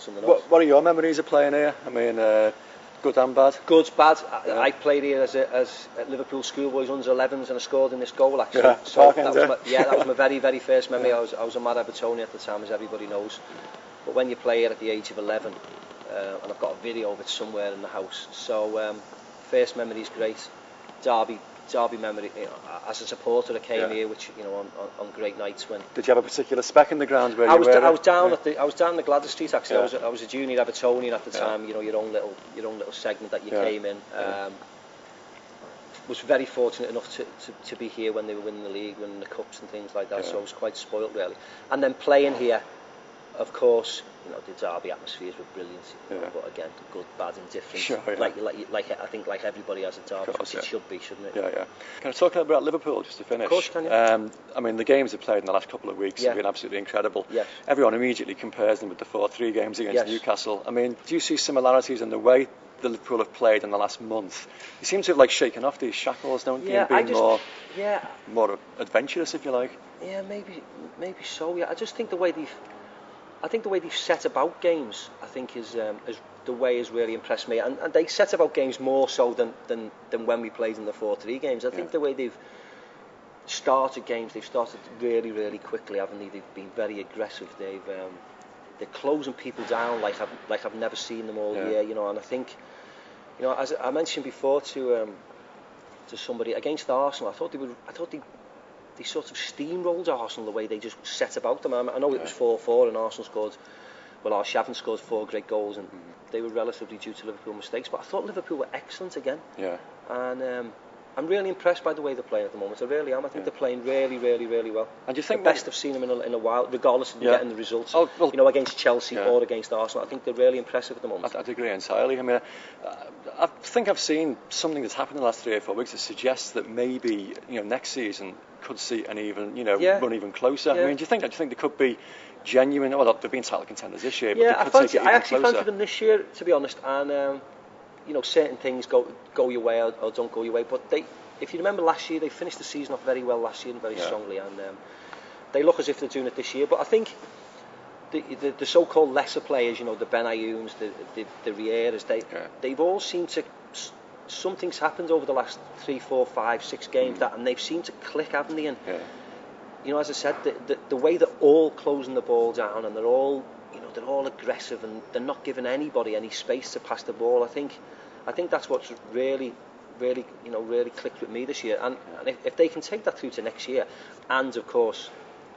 something else. What are your memories of playing here? I mean, good and bad? Good, bad. I played here as at Liverpool schoolboys under 11s, and I scored in this goal actually. Yeah, so that was my very, very first memory. I was a mad Evertonian at the time, as everybody knows. But when you play here at the age of 11, and I've got a video of it somewhere in the house. So first memory is great. Derby memory. You know, as a supporter, I came here, which on great nights when. Did you have a particular spec in the ground where I you was were? I was down in the Gladys Street actually. I was a junior Evertonian at the time. You know, your own little segment that you came in. Was very fortunate enough to be here when they were winning the league, winning the cups and things like that. So I was quite spoilt really. And then playing here, of course, the Derby atmospheres were brilliant. But again, good, bad, indifferent. Sure, like I think like everybody has a Derby, which it should be, shouldn't it? Yeah. Can I talk a little about Liverpool just to finish? Of course, can you? I mean, the games they've played in the last couple of weeks have been absolutely incredible. Yes. Everyone immediately compares them with the 4-3 games against Newcastle. I mean, do you see similarities in the way the Liverpool have played in the last month? You seem to have shaken off these shackles, don't you? And been more adventurous, if you like. Yeah, maybe so. Yeah, I just think the way they've set about games, I think is the way has really impressed me. And they set about games more so than when we played in the 4-3 games. I think the way they've started games, they've started really, really quickly, haven't they? They've been very aggressive. They're closing people down like I've never seen them all year. And I think, as I mentioned before to somebody against Arsenal, I thought they sort of steamrolled Arsenal the way they just set about them. I know it was 4-4 and Arsenal scored. Well, Arshavin scored 4 great goals, and they were relatively due to Liverpool mistakes. But I thought Liverpool were excellent again. Yeah. And I'm really impressed by the way they're playing at the moment. I really am. I think they're playing really, really, really well. And do you think the best I've seen them in a while, regardless of them getting the results? Oh, well, against Chelsea or against Arsenal, I think they're really impressive at the moment. I'd agree entirely. I mean, I think I've seen something that's happened in the last 3 or 4 weeks that suggests that maybe next season could see an even run even closer. I mean, do you think they could be genuine? Well, they've been title contenders this year, but I actually fancy them this year, to be honest. And certain things go your way or don't go your way. But if you remember last year, they finished the season off very well last year and very strongly, and they look as if they're doing it this year. But I think the so-called lesser players, the Benayouns, the Rieiras, they've all seemed to. Something's happened over the last 3, 4, 5, 6 games and they've seemed to click, haven't they? And as I said, the way they're all closing the ball down and they're all aggressive and they're not giving anybody any space to pass the ball. I think that's what's really clicked with me this year. And if they can take that through to next year, and of course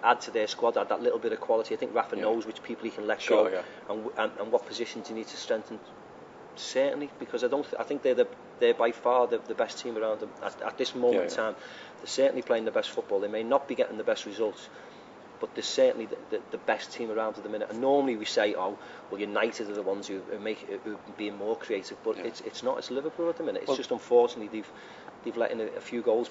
add to their squad, add that little bit of quality. I think Rafa knows which people he can let go and what positions he needs to strengthen. Certainly, because I think they're by far the best team around them at this moment in time. They're certainly playing the best football. They may not be getting the best results, but they're certainly the best team around at the minute. And normally we say, United are the ones who are being more creative, but it's not. It's Liverpool at the minute. It's just unfortunately they've let in a few goals.